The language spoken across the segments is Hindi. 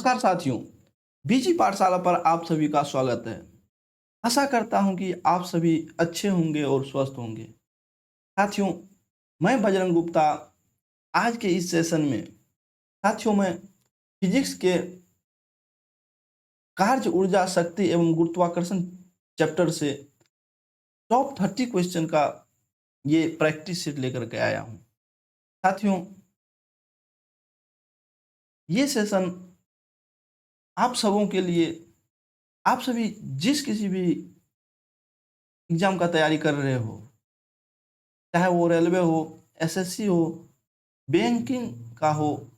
नमस्कार साथियों, बीजी पाठशाला पर आप सभी का स्वागत है। आशा करता हूं कि आप सभी अच्छे होंगे और स्वस्थ होंगे। साथियों, मैं बजरंग गुप्ता आज के इस सेशन में मैं फिजिक्स के कार्य, ऊर्जा, शक्ति एवं गुरुत्वाकर्षण चैप्टर से टॉप 30 क्वेश्चन का ये प्रैक्टिस सेट लेकर के आया हूं। साथियों, ये सेशन आप सबों के लिए, आप सभी जिस किसी भी एग्जाम का तैयारी कर रहे हो, चाहे वो रेलवे हो, एसएससी हो, बैंकिंग का हो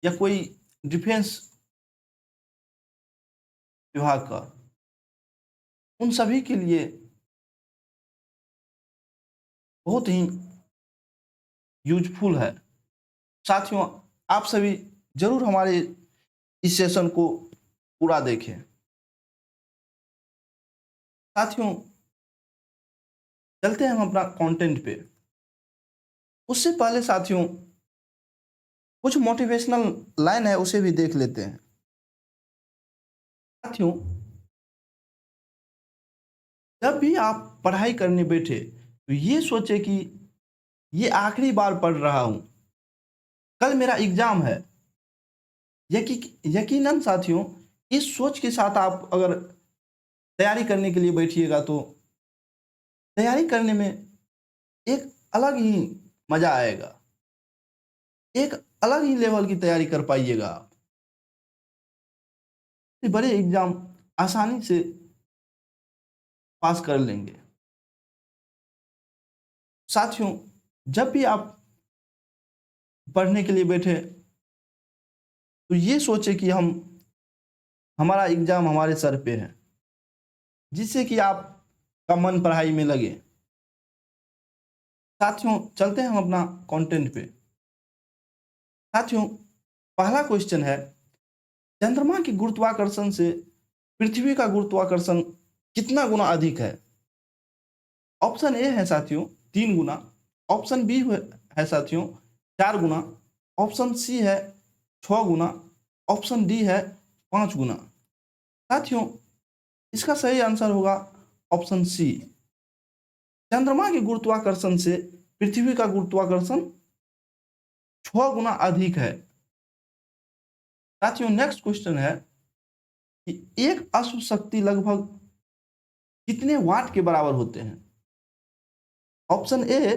या कोई डिफेंस विभाग का, उन सभी के लिए बहुत ही यूजफुल है। साथियों, आप सभी जरूर हमारे इस सेशन को पूरा देखें। साथियों, चलते हैं हम अपना कंटेंट पे। उससे पहले साथियों, कुछ मोटिवेशनल लाइन है, उसे भी देख लेते हैं। साथियों, जब भी आप पढ़ाई करने बैठे तो ये सोचे कि ये आखिरी बार पढ़ रहा हूं, कल मेरा एग्जाम है। यकीनन साथियों, इस सोच के साथ आप अगर तैयारी करने के लिए बैठिएगा तो तैयारी करने में एक अलग ही मजा आएगा, एक अलग ही लेवल की तैयारी कर पाइएगा आप। बड़े एग्जाम आसानी से पास कर लेंगे। साथियों, जब भी आप पढ़ने के लिए बैठे तो ये सोचे कि हमारा एग्जाम हमारे सर पे है, जिससे कि आपका मन पढ़ाई में लगे। साथियों, चलते हैं हम अपना कंटेंट पे। साथियों, पहला क्वेश्चन है, चंद्रमा की गुरुत्वाकर्षण से पृथ्वी का गुरुत्वाकर्षण कितना गुना अधिक है? ऑप्शन ए है साथियों 3 गुना, ऑप्शन बी है साथियों 4 गुना, ऑप्शन सी है 6 गुना, ऑप्शन डी है 5 गुना। साथियों, इसका सही आंसर होगा ऑप्शन सी। चंद्रमा के गुरुत्वाकर्षण से पृथ्वी का गुरुत्वाकर्षण 6 गुना अधिक है। साथियों, नेक्स्ट क्वेश्चन है कि एक अश्व शक्ति लगभग कितने वाट के बराबर होते हैं? Option A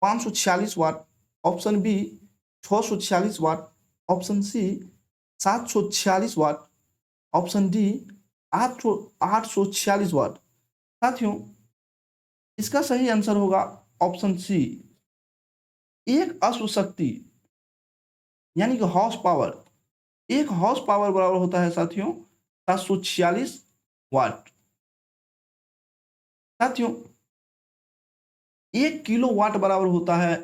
546 watt, option B 646 watt, option C 746 watt, option D 846 watt. साथियों, इसका सही आंसर होगा ऑप्शन सी। एक अश्व शक्ति यानी कि हॉर्स पावर, एक हॉर्स पावर बराबर होता है साथियों 746 वाट। साथियों, 1 किलो वाट बराबर होता है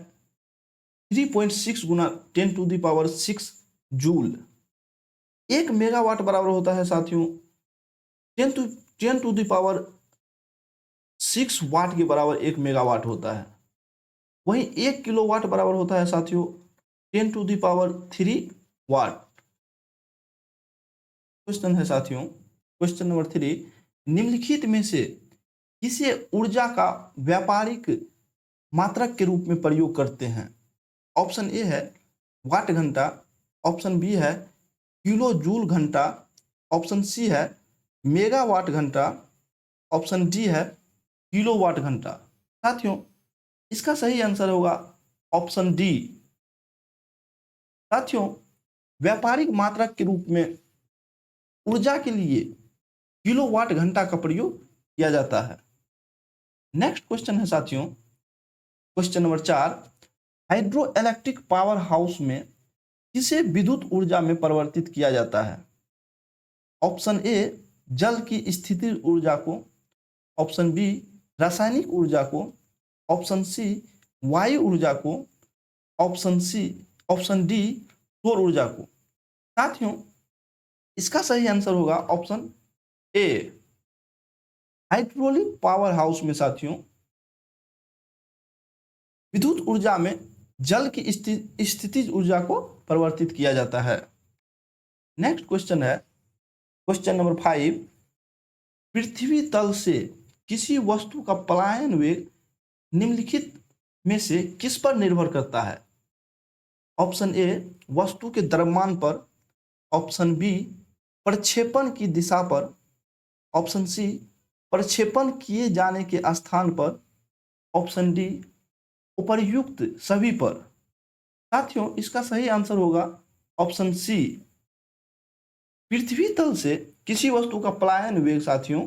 3.6 गुना 10⁶ जूल। 1 मेगावाट बराबर होता है साथियों 10⁶ वाट के बराबर 1 मेगावाट होता है। वहीं 1 किलोवाट बराबर होता है साथियों 10⁻³ वाट। क्वेश्चन है साथियों, क्वेश्चन नंबर 3, निम्नलिखित में से किसे ऊर्जा का व्यापारिक मात्रक के रूप में प्रयोग करते हैं? ऑप्शन ए है वाट घंटा, ऑप्शन बी है किलो जूल घंटा, ऑप्शन सी है मेगावाट घंटा, ऑप्शन डी है किलोवाट घंटा। साथियों, इसका सही आंसर होगा ऑप्शन डी। साथियों, व्यापारिक मात्रक के रूप में ऊर्जा के लिए किलोवाट घंटा का प्रयोग किया जाता है। नेक्स्ट क्वेश्चन है साथियों, question number 4, hydro electric power house में किसे विद्युत ऊर्जा में परिवर्तित किया जाता है? ऑप्शन ए जल की स्थितिज ऊर्जा को, ऑप्शन बी रासायनिक ऊर्जा को, ऑप्शन सी वायु ऊर्जा को, ऑप्शन डी सौर ऊर्जा को। साथियों, इसका सही आंसर होगा option A. Hydraulic power house में साथियों विद्युत ऊर्जा में जल की स्थितिज ऊर्जा को परिवर्तित किया जाता है। नेक्स्ट क्वेश्चन है क्वेश्चन नंबर 5। पृथ्वी तल से किसी वस्तु का पलायन वेग निम्नलिखित में से किस पर निर्भर करता है? ऑप्शन ए वस्तु के द्रव्यमान पर, ऑप्शन बी प्रक्षेपण की दिशा पर, ऑप्शन सी प्रक्षेपण किए जाने के स्थान पर, ऑप्शन डी उपर्युक्त सभी पर। साथियों इसका सही आंसर होगा ऑप्शन सी। पृथ्वी तल से किसी वस्तु का पलायन वेग साथियों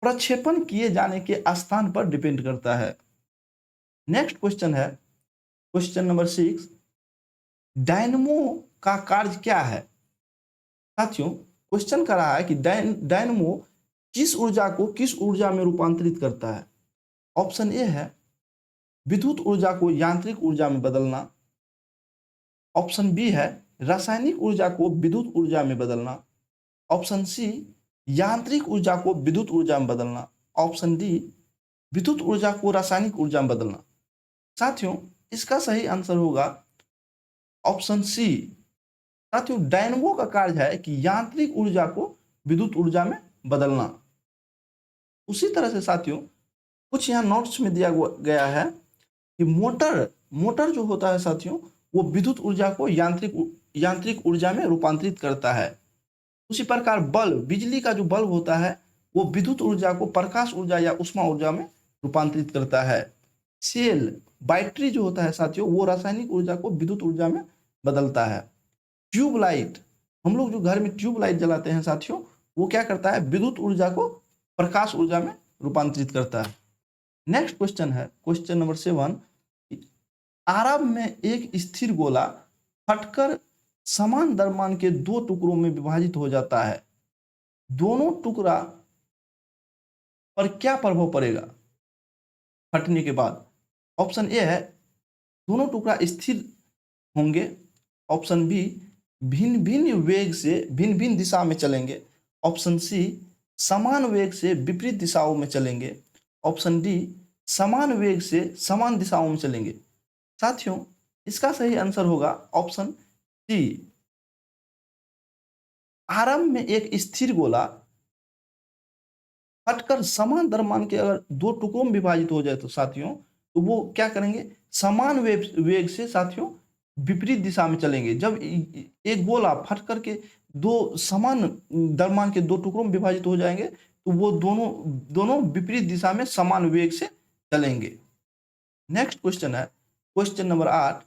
प्रक्षेपण किए जाने के स्थान पर डिपेंड करता है। नेक्स्ट क्वेश्चन है क्वेश्चन नंबर 6। डायनमो का कार्य क्या है? साथियों क्वेश्चन कर रहा है कि डायनमो किस ऊर्जा को किस ऊर्जा में रूपांतरित करता है? ऑप्शन ए है विद्युत ऊर्जा को यांत्रिक ऊर्जा में बदलना, ऑप्शन बी है रासायनिक ऊर्जा को विद्युत ऊर्जा में बदलना, ऑप्शन सी यांत्रिक ऊर्जा को विद्युत ऊर्जा में बदलना, ऑप्शन डी विद्युत ऊर्जा को रासायनिक ऊर्जा में बदलना। साथियों इसका सही आंसर होगा ऑप्शन सी। साथियों डायनमो का कार्य है कि यांत्रिक ऊर्जा को विद्युत ऊर्जा में बदलना। उसी तरह से साथियों कुछ यहाँ नोट्स में दिया गया है कि मोटर जो होता है साथियों वो विद्युत ऊर्जा को यांत्रिक ऊर्जा में रूपांतरित करता है। उसी प्रकार बल्ब, बिजली का जो बल्ब होता है वो विद्युत ऊर्जा को प्रकाश ऊर्जा या ऊष्मा ऊर्जा में रूपांतरित करता है। सेल, बैटरी जो होता है साथियों वो रासायनिक ऊर्जा को विद्युत ऊर्जा में बदलता है। ट्यूबलाइट, हम लोग जो घर में ट्यूबलाइट जलाते हैं साथियों वो क्या करता है? विद्युत ऊर्जा को प्रकाश ऊर्जा में रूपांतरित करता है। नेक्स्ट क्वेश्चन है क्वेश्चन नंबर 7। आरब में एक स्थिर गोला फटकर समान द्रव्यमान के दो टुकड़ों में विभाजित हो जाता है। दोनों टुकड़ा पर क्या प्रभाव पड़ेगा फटने के बाद? ऑप्शन ए है दोनों टुकड़ा स्थिर होंगे, ऑप्शन बी भिन्न भिन्न वेग से भिन्न भिन्न दिशा में चलेंगे, ऑप्शन सी समान वेग से विपरीत दिशाओं में चलेंगे, ऑप्शन डी समान वेग से समान दिशाओं में चलेंगे। साथियों इसका सही आंसर होगा ऑप्शन सी। आरंभ में एक स्थिर गोला फटकर समान द्रव्यमान के अगर दो टुकड़ों में विभाजित हो जाए तो साथियों तो वो क्या करेंगे? समान वेग से साथियों विपरीत दिशा में चलेंगे। जब एक गोला फट करके दो समान द्रव्यमान के दो टुकड़ों में विभाजित हो जाएंगे तो वो दोनों विपरीत दिशा में समान वेग से चलेंगे। नेक्स्ट क्वेश्चन है क्वेश्चन नंबर 8।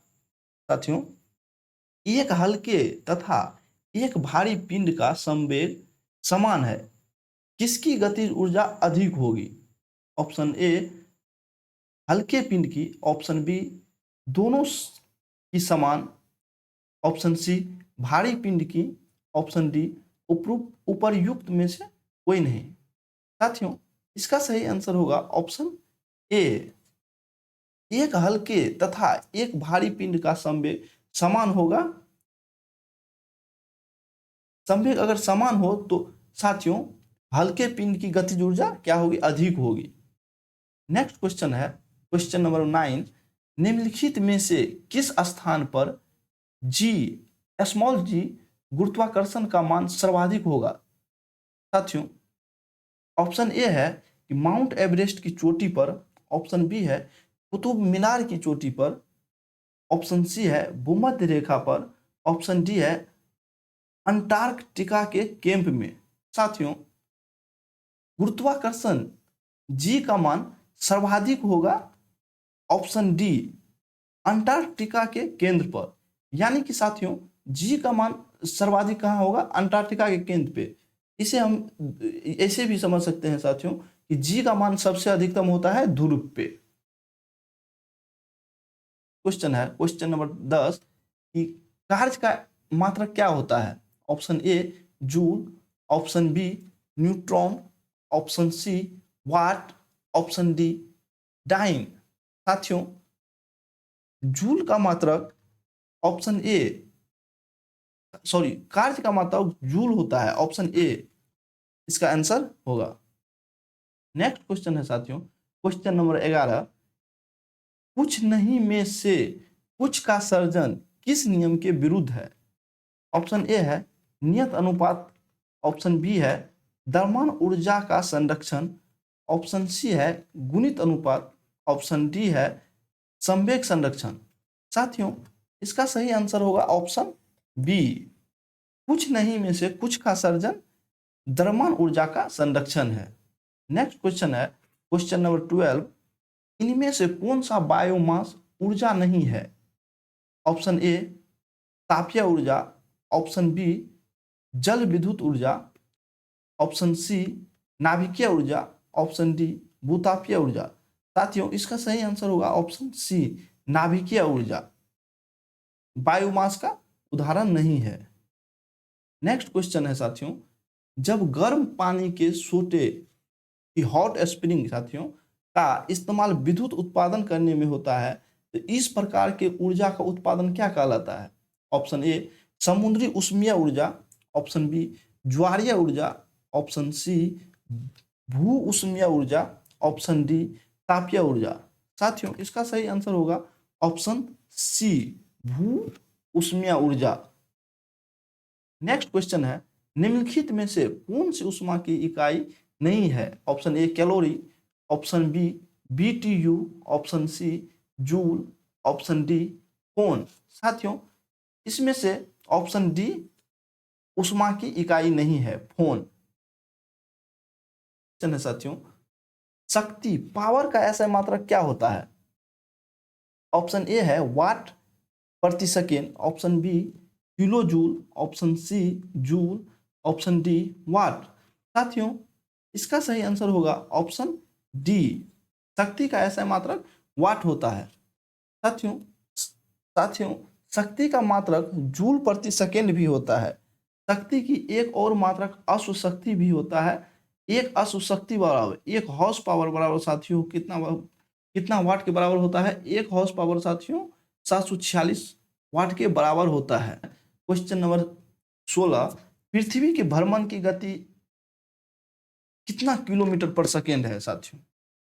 साथियों एक हल्के तथा एक भारी पिंड का संवेग समान है, किसकी गतिज ऊर्जा अधिक होगी? ऑप्शन ए हल्के पिंड की, ऑप्शन बी दोनों की समान, ऑप्शन सी भारी पिंड की, ऑप्शन डी उपर्युक्त में से कोई नहीं। साथियों इसका सही आंसर होगा ऑप्शन ए। एक हल्के तथा एक भारी पिंड का संवेग समान होगा। संवेग अगर समान हो तो साथियों हल्के पिंड की गतिज ऊर्जा क्या होगी? अधिक होगी। नेक्स्ट क्वेश्चन है क्वेश्चन नंबर 9। निम्नलिखित में से किस स्थान पर स्मॉल जी गुरुत्वाकर्षण का मान सर्वाधिक होगा? साथियों ऑप्शन ए है कि माउंट एवरेस्ट की चोटी पर, ऑप्शन बी है कुतुब मीनार की चोटी पर, ऑप्शन सी है भूमध्य रेखा पर, ऑप्शन डी है अंटार्कटिका के कैंप में। साथियों गुरुत्वाकर्षण जी का मान सर्वाधिक होगा ऑप्शन डी अंटार्कटिका के केंद्र पर। यानी कि साथियों जी का मान सर्वाधिक कहाँ होगा? अंटार्कटिका के केंद्र पे। इसे हम ऐसे भी समझ सकते हैं साथियों कि जी का मान सबसे अधिकतम होता है ध्रुव पे। क्वेश्चन है क्वेश्चन नंबर 10 कि कार्य का मात्रक क्या होता है? Option A joule, option B neutron, option C watt, option D dyne. साथियों जूल का मात्रक ऑप्शन ए कार्य का मात्रक जूल होता है, ऑप्शन ए इसका आंसर होगा। नेक्स्ट क्वेश्चन है साथियों क्वेश्चन नंबर 11। कुछ नहीं में से कुछ का सर्जन किस नियम के विरुद्ध है? ऑप्शन ए है नियत अनुपात ऑप्शन बी है द्रव्यमान ऊर्जा का संरक्षण, ऑप्शन सी है गुणित अनुपात, ऑप्शन डी है संवेग संरक्षण। साथियों इसका सही आंसर होगा ऑप्शन बी, कुछ नहीं में से कुछ का सर्जन द्रव्यमान ऊर्जा का संरक्षण है। नेक्स्ट क्वेश्चन है क्वेश्चन नंबर 12, इनमें से कौन सा बायोमास ऊर्जा नहीं है? ऑप्शन ए तापीय ऊर्जा, ऑप्शन बी जल विद्युत ऊर्जा, ऑप्शन सी नाभिकीय ऊर्जा, ऑप्शन डी भूतापीय ऊर्जा। साथियों इसका सही आंसर होगा ऑप्शन सी नाभिकीय ऊर्जा, बायोमास का उदाहरण नहीं है। नेक्स्ट क्वेश्चन है साथियों, जब गर्म पानी के सोटे की हॉट स्प्रिंग साथियों का इस्तेमाल विद्युत उत्पादन करने में होता है तो इस प्रकार के ऊर्जा का उत्पादन क्या कहलाता है? ऑप्शन ए समुद्री उष्मीय ऊर्जा, ऑप्शन बी ज्वारीय ऊर्जा, ऑप्शन सी भू उष्मीय ऊर्जा, ऑप्शन डी तापीय ऊर्जा। साथियों इसका सही आंसर होगा ऑप्शन सी भू उष्मीय ऊर्जा। नेक्स्ट क्वेश्चन है निम्नलिखित में से कौन सी ऊष्मा की इकाई नहीं है? Option A calorie, option B BTU, option C joule, option D कौन। साथियों इसमें से ऑप्शन डी ऊष्मा की इकाई नहीं है, फोन। क्वेश्चन है साथियों शक्ति पावर का ऐसा मात्रक क्या होता है? ऑप्शन ए है वाट प्रति second, option B kilo joule, option C joule, option D watt. साथियों इसका सही आंसर होगा ऑप्शन डी, शक्ति का ऐसा मात्रक वाट होता है। साथियों शक्ति का मात्रक जूल प्रति सेकेंड भी होता है। शक्ति की एक और मात्रक अश्व शक्ति भी होता है। एक अश्व शक्ति बराबर एक हॉर्स पावर बराबर साथियों कितना वाट के बराबर होता है? एक हॉर्स पावर साथियों 746 वाट के बराबर होता है। क्वेश्चन नंबर 16, पृथ्वी के भ्रमण की गति कितना किलोमीटर पर सेकेंड है साथियों?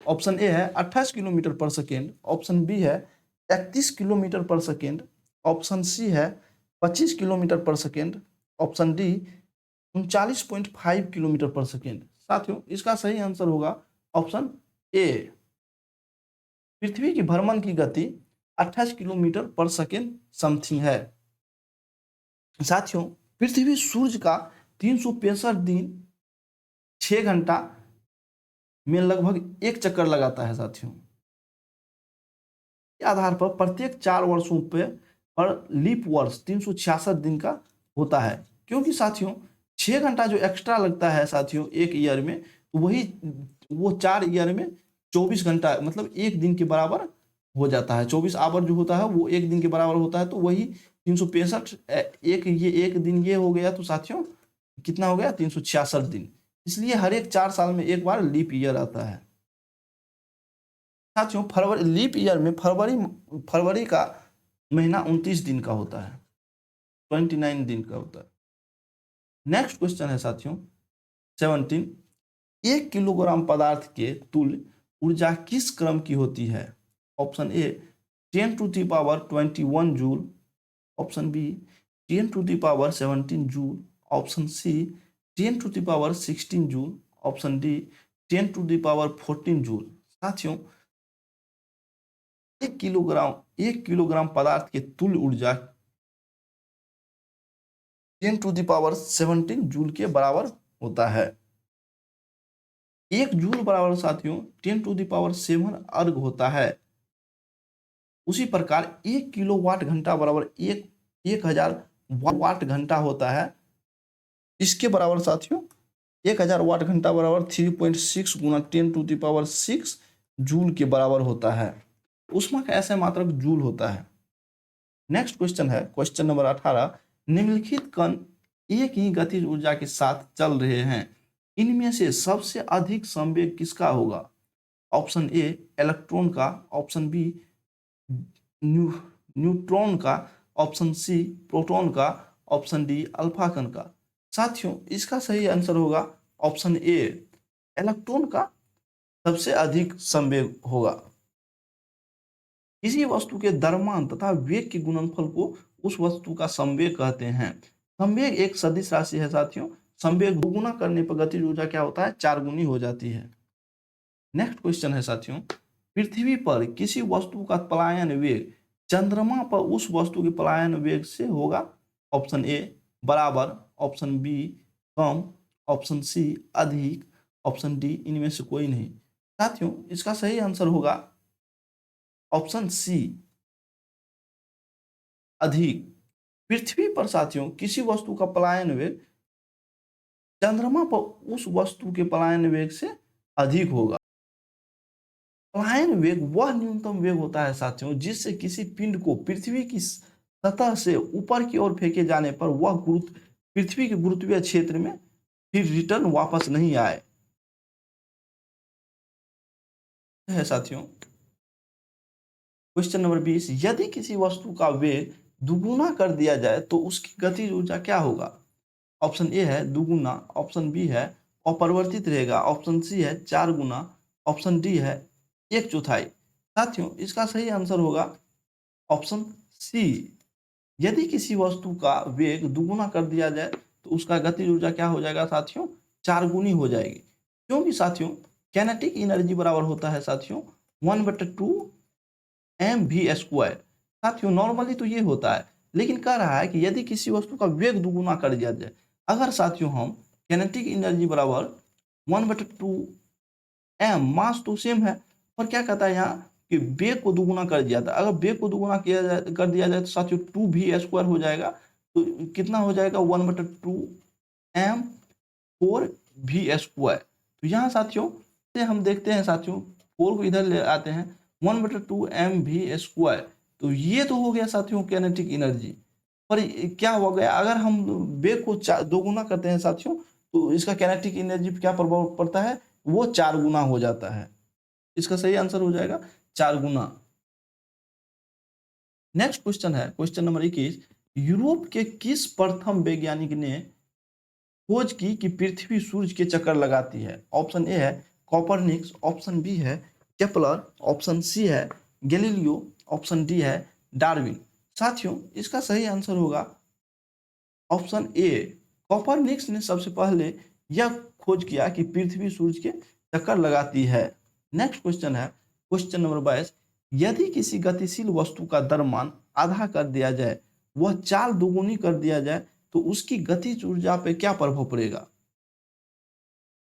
ऑप्शन ए है 28 किलोमीटर पर सेकेंड, ऑप्शन बी है 31 किलोमीटर पर सेकेंड, ऑप्शन सी है 25 किलोमीटर पर सेकेंड, ऑप्शन डी 39.5 किलोमीटर पर सेकेंड। साथियों इसका सही आंसर होगा ऑप्शन ए, पृथ्वी की भ्रमण की गति 28 किलोमीटर पर सेकेंड समथिंग है। साथियों पृथ्वी सूर्य का 365 दिन 6 घंटा में लगभग एक चक्कर लगाता है। साथियों के आधार पर प्रत्येक 4 वर्षों पर लीप वर्ष 366 दिन का होता है, क्योंकि साथियों 6 घंटा जो एक्स्ट्रा लगता है साथियों एक ईयर में, तो वो 4 ईयर में 24 घंटा मतलब एक दिन के बराबर हो जाता है। 24 आवर जो होता है वो एक दिन के बराबर होता है, तो वही 365 एक दिन ये हो गया, तो साथियों कितना हो गया 366 दिन। इसलिए हर एक 4 साल में एक बार लीप ईयर आता है। साथियों फरवरी लीप ईयर में फरवरी का महीना 29 दिन का होता है, 29 दिन का होता है। नेक्स्ट क्वेश्चन है साथियों 17, 1 किलोग्राम पदार्थ के तुल्य ऊर्जा किस क्रम की होती है? Option A 10⁻21 joule, option B 10⁻17 joule, option C 10⁻16 joule, option D 10⁻14 joule. साथियों 1 किलोग्राम पदार्थ के तुल्य ऊर्जा 10⁻17 जूल के बराबर होता है। 1 जूल बराबर साथियों 10⁻7 अर्ग होता है। उसी प्रकार 1 किलोवाट घंटा बराबर 1000 वाट घंटा होता है। इसके बराबर साथियों 1000 वाट घंटा बराबर 3.6 गुना 10⁻6 जूल के बराबर होता है। ऊष्मा का ऐसा मात्रक जूल होता है। नेक्स्ट क्वेश्चन है क्वेश्चन नंबर 18, निम्नलिखित कण एक ही गतिज ऊर्जा के साथ चल रहे हैं, इनमें से सबसे अधिक संवेग किसका होगा? ऑप्शन ए इलेक्ट्रॉन का, ऑप्शन बी न्यूट्रॉन का, ऑप्शन सी प्रोटॉन का, ऑप्शन डी अल्फा कण का। साथियों इसका सही आंसर होगा ऑप्शन ए, इलेक्ट्रॉन का सबसे अधिक संवेग होगा। किसी वस्तु के द्रव्यमान तथा वेग के गुणनफल को उस वस्तु का संवेग कहते हैं। संवेग एक सदिश राशि है साथियों। संवेग दुगुना करने पर गतिज ऊर्जा क्या होता है, 4 गुनी हो जाती है। नेक्स्ट क्वेश्चन है साथियों, पृथ्वी पर किसी वस्तु का पलायन वेग चंद्रमा पर उस वस्तु के पलायन वेग से होगा। ऑप्शन ए बराबर, ऑप्शन बी कम, ऑप्शन सी अधिक, ऑप्शन डी इनमें से कोई नहीं। साथियों इसका सही आंसर होगा ऑप्शन सी अधिक। पृथ्वी पर साथियों किसी वस्तु का पलायन वेग चंद्रमा पर उस वस्तु के पलायन वेग से अधिक होगा। पलायन वेग वह न्यूनतम वेग होता है साथियों जिससे किसी पिंड को पृथ्वी की सतह से ऊपर की ओर फेंके जाने पर वह पृथ्वी के गुरुत्वीय क्षेत्र में फिर रिटर्न वापस नहीं आए। है साथियों क्वेश्चन नंबर 20, यदि किसी वस्तु का वेग दुगुना कर दिया जाए तो उसकी गतिज ऊर्जा क्या होगा। ऑप्शन ए है दुगुना, ऑप्शन बी है अपरिवर्तित रहेगा, ऑप्शन सी है 4 गुना, ऑप्शन डी है 1/4। साथियों इसका सही आंसर होगा ऑप्शन सी। यदि किसी वस्तु का वेग दुगुना कर दिया जाए तो उसका गतिज ऊर्जा क्या हो जाएगा साथियों, 4 गुनी हो जाएगी। क्योंकि साथियों कैनेटिक एनर्जी बराबर होता है साथियों 1/2 mv²। साथियों नॉर्मली तो ये होता है, लेकिन कह रहा है कि यदि किसी वस्तु का वेग दुगुना कर दिया जाए, अगर साथियों हम कैनेटिक एनर्जी बराबर 1/2 m, मास तो सेम है, पर क्या कहता है यहाँ कि वेग को दुगुना कर दिया था। अगर वेग को दुगुना कर दिया जाए तो साथियों 2v² हो जाएगा। तो कितना हो जाएगा 1/2 m 4v²। तो यहाँ साथियों से हम देखते हैं साथियों 4 को इधर ले आते हैं 1/2 mv²। तो ये तो हो गया साथियों कैनेटिक एनर्जी। पर क्या हो गया अगर हम वेग को दोगुना करते हैं साथियों तो इसका कैनेटिक एनर्जी पे क्या प्रभाव पड़ता है, वो 4 गुना हो जाता है। इसका सही आंसर हो जाएगा 4 गुना। नेक्स्ट क्वेश्चन है क्वेश्चन नंबर 21, यूरोप के किस प्रथम वैज्ञानिक ने खोज की कि पृथ्वी सूर्य के चक्कर लगाती है। ऑप्शन ए है कॉपरनिकस, ऑप्शन बी है केपलर, ऑप्शन सी है गैलीलियो, ऑप्शन डी है डार्विन। साथियों इसका सही आंसर होगा ऑप्शन ए। कॉपरनिकस ने सबसे पहले यह खोज किया कि पृथ्वी सूर्य के चक्कर लगाती है। नेक्स्ट क्वेश्चन है क्वेश्चन नंबर 22, यदि किसी गतिशील वस्तु का द्रव्यमान आधा कर दिया जाए, वह चाल दोगुनी कर दिया जाए तो उसकी गतिज ऊर्जा पे क्या प्रभाव पड़ेगा।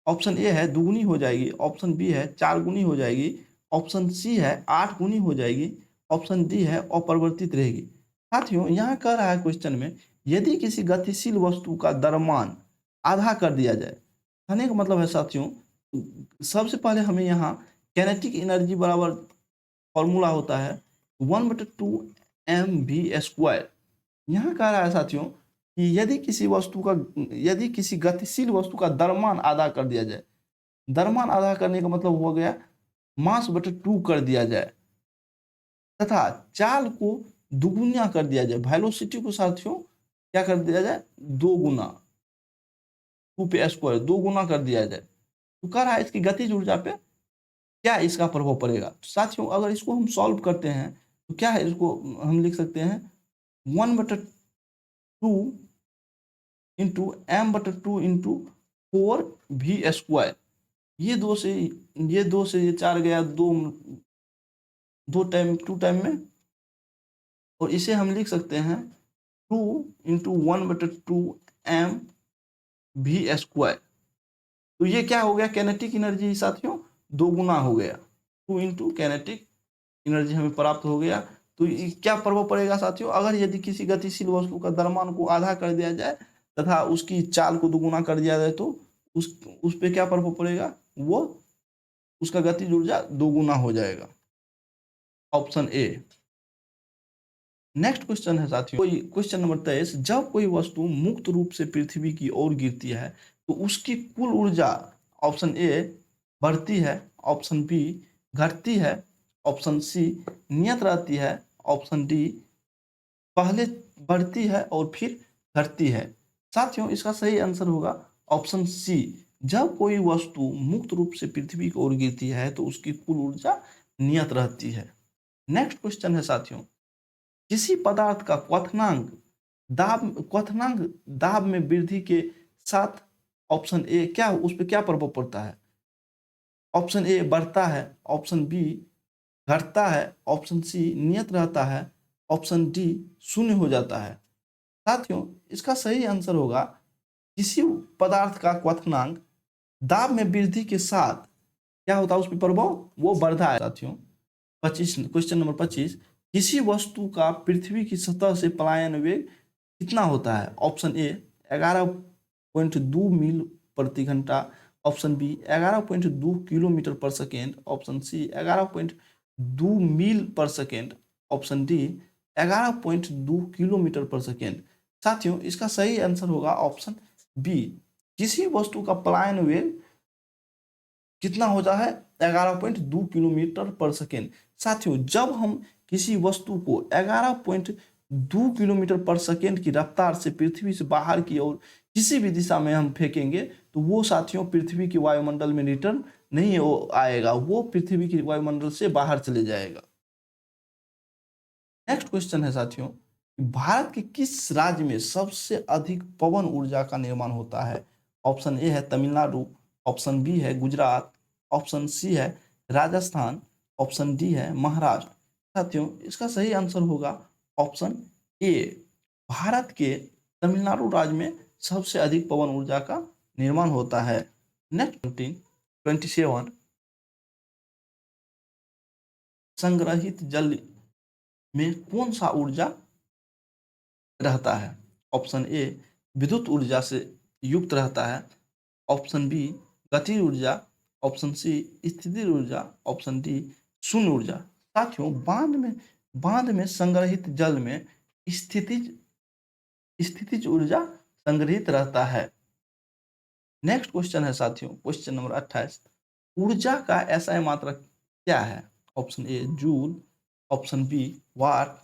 ऑप्शन ए है दुगुनी हो जाएगी, ऑप्शन बी है 4 गुनी हो जाएगी, ऑप्शन सी है 8 गुनी हो जाएगी, ऑप्शन डी है अपरिवर्तित रहेगी। साथियों यहाँ कह रहा है क्वेश्चन में यदि किसी गतिशील वस्तु का द्रव्यमान आधा कर दिया जाए, कहने का मतलब है साथियों सबसे पहले हमें यहाँ कैनेटिक एनर्जी बराबर फॉर्मूला होता है 1/2 mv²। यहाँ कह रहा है साथियों कि यदि किसी गतिशील वस्तु का द्रव्यमान आधा कर दिया जाए, द्रव्यमान आधा करने का मतलब हो गया मास बटे 2 कर दिया जाए, तथा चाल को दुगुना कर दिया जाए, वेलोसिटी को साथियों क्या कर दिया जाए 2 गुना, 2p², 2 गुना कर दिया जाए, तो कह रहा है इसकी गतिज ऊर्जा पे क्या इसका प्रभाव पड़ेगा। तो साथियों अगर इसको हम सॉल्व करते हैं तो क्या है, इसको हम लिख सकते हैं 1/2 इंटू m/2 इंटू 4v²। ये दो से ये 4 गया, टू टाइम में, और इसे हम लिख सकते हैं 2 इंटू 1/2 mv²। तो ये क्या हो गया कैनेटिक एनर्जी साथियों 2 गुना हो गया, 2 इंटू कैनेटिक एनर्जी हमें प्राप्त हो गया। तो क्या प्रभाव पड़ेगा साथियों, अगर यदि किसी गतिशील वस्तु का द्रव्यमान को आधा कर दिया जाए तथा उसकी चाल को दुगुना कर दिया जाए तो उस पे क्या प्रभाव पड़ेगा, वो उसका गतिज ऊर्जा 2 गुना हो जाएगा। Option A. नेक्स्ट क्वेश्चन है साथियों क्वेश्चन नंबर 23, जब कोई वस्तु मुक्त रूप से पृथ्वी की ओर गिरती है तो उसकी कुल ऊर्जा ऑप्शन ए बढ़ती है, ऑप्शन बी घटती है, ऑप्शन सी नियत रहती है, ऑप्शन डी पहले बढ़ती है और फिर घटती है। साथियों इसका सही आंसर होगा ऑप्शन सी। जब कोई वस्तु मुक्त रूप से पृथ्वी की ओर गिरती है तो उसकी कुल ऊर्जा नियत रहती है। नेक्स्ट क्वेश्चन है साथियों, किसी पदार्थ का क्वथनांक क्वथनांक दाब में वृद्धि के साथ ऑप्शन ए क्या, उस पर क्या प्रभाव पड़ता है? ऑप्शन ए बढ़ता है, ऑप्शन बी घटता है, ऑप्शन सी नियत रहता है, ऑप्शन डी शून्य हो जाता है। साथियों, इसका सही आंसर होगा किसी पदार्थ का क्वथनांक दाब में वृद्धि के साथ क्या होता है, उस पर प्रभाव वो बढ़ता है। साथियों 25 क्वेश्चन नंबर 25, किसी वस्तु का पृथ्वी की सतह से पलायन वेग कितना होता है? ऑप्शन ए 11.2 मील प्रति घंटा, ऑप्शन बी 11.2 किलोमीटर पर सेकेंड, ऑप्शन सी 11.2 मील पर सेकेंड, ऑप्शन डी 11.2 किलोमीटर पर सेकेंड। साथियों, इसका सही आंसर होगा ऑप्शन बी, किसी वस्तु का पलायन वेग कितना होता है? 11.2 किलोमीटर पर सेकेंड। साथियों, जब हम किसी वस्तु को 11.2 किलोमीटर पर सेकेंड की रफ्तार से पृथ्वी से बाहर की ओर किसी भी दिशा में हम फेंकेंगे तो वो साथियों पृथ्वी के वायुमंडल में रिटर्न नहीं आएगा, वो पृथ्वी के वायुमंडल से बाहर चले जाएगा। नेक्स्ट क्वेश्चन है साथियों, भारत के किस राज्य में सबसे अधिक पवन ऊर्जा का निर्माण होता है? ऑप्शन ए है तमिलनाडु, ऑप्शन बी है गुजरात, ऑप्शन सी है राजस्थान, ऑप्शन डी है महाराष्ट्र। साथियों, इसका सही आंसर होगा ऑप्शन ए, भारत के तमिलनाडु राज्य में सबसे अधिक पवन ऊर्जा का निर्माण होता है। नेक्स्ट 27, संग्रहित जल में कौन सा ऊर्जा रहता है? ऑप्शन ए विद्युत ऊर्जा से युक्त रहता है, ऑप्शन बी गतिज ऊर्जा, ऑप्शन सी स्थितिज ऊर्जा, ऑप्शन डी शून्य ऊर्जा। साथियों, बांध में संग्रहित जल में स्थितिज ऊर्जा संग्रहित रहता है। नेक्स्ट क्वेश्चन है साथियों, क्वेश्चन नंबर 28, ऊर्जा का एसआई मात्रक क्या है? Option A joule, option B watt,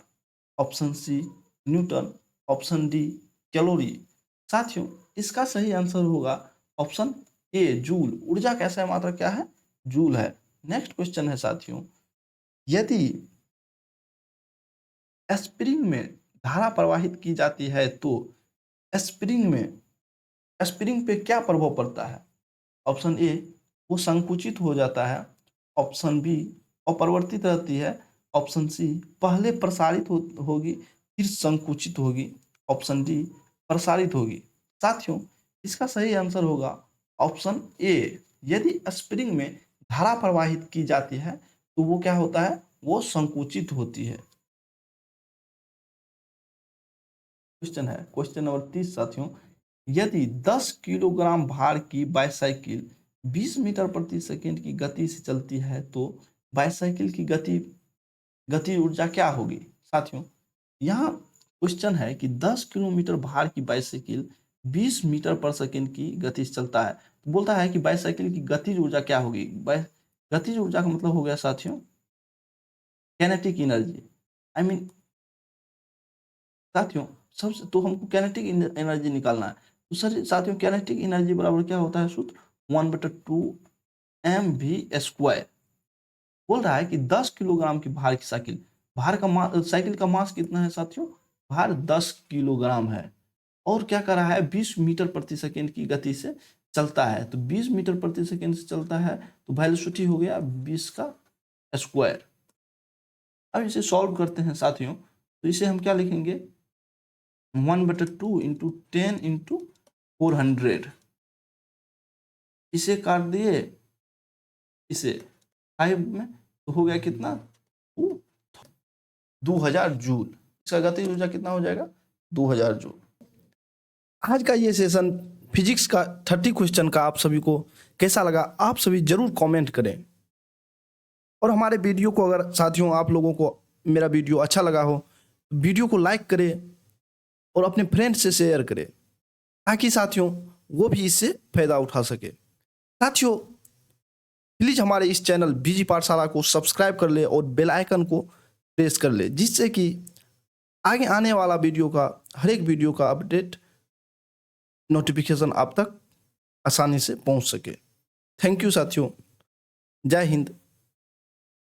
option C newton, option D calorie. साथियों, इसका सही आंसर होगा ऑप्शन ए जूल, ऊर्जा का एसआई मात्रक क्या है? जूल है। नेक्स्ट क्वेश्चन है साथियों, यदि स्प्रिंग में धारा प्रवाहित की जाती है तो स्प्रिंग पे क्या प्रभाव पड़ता है? ऑप्शन ए वो संकुचित हो जाता है, ऑप्शन बी अपरिवर्तित रहती है, ऑप्शन सी पहले प्रसारित होगी फिर संकुचित होगी, ऑप्शन डी प्रसारित होगी। साथियों, इसका सही आंसर होगा ऑप्शन ए, यदि स्प्रिंग में धारा प्रवाहित की जाती है तो वो क्या होता है? वो संकुचित होती है। क्वेश्चन है क्वेश्चन नंबर 30 साथियों, यदि 10 किलोग्राम भार की बाईसाइकिल 20 मीटर प्रति सेकंड की गति से चलती है तो बाईसाइकिल की गति ऊर्जा क्या होगी? साथियों, यहाँ क्वेश्चन है कि 10 किलोमीटर भार की बाईसाइकिल 20 मीटर पर सेकंड की गति से चलता है, तो बोलता है कि बाईसाइकिल की गतिज ऊर्जा क्या होगी? गतिज ऊर्जा का मतलब हो गया साथियों कैनेटिक एनर्जी। आई मीन साथियों, सबसे तो हमको कैनेटिक एनर्जी निकालना है, तो सर साथियों कैनेटिक एनर्जी बराबर क्या होता है? सूत्र 1/2 mv²। बोल रहा है कि 10 किलोग्राम की भार की साइकिल का मास कितना है साथियों? भार 10 किलोग्राम है, और क्या कर रहा है? 20 मीटर प्रति सेकेंड की गति से चलता है, तो 20 मीटर प्रति सेकेंड से चलता है तो वेलोसिटी हो गया 20²। अब इसे सॉल्व करते हैं साथियों, तो इसे हम क्या लिखेंगे? 1/2 इंटू 10 इंटू 400, इसे काट दिए इसे 5 में तो हो गया कितना? 2000 जूल। इसका गतिज ऊर्जा कितना हो जाएगा? 2000 जूल। आज का ये सेशन फिजिक्स का 30 क्वेश्चन का आप सभी को कैसा लगा? आप सभी जरूर कमेंट करें, और हमारे वीडियो को अगर साथियों आप लोगों को मेरा वीडियो अच्छा लगा हो वीडियो को लाइक करें और अपने फ्रेंड से शेयर करें, ताकि साथियों वो भी इससे फायदा उठा सके। साथियों, प्लीज हमारे इस चैनल बीजी पाठशाला को सब्सक्राइब कर ले और बेल आइकन को प्रेस कर ले, जिससे कि आगे आने वाला वीडियो का हर एक वीडियो का अपडेट नोटिफिकेशन आप तक आसानी से पहुंच सके। थैंक यू साथियों, जय हिंद,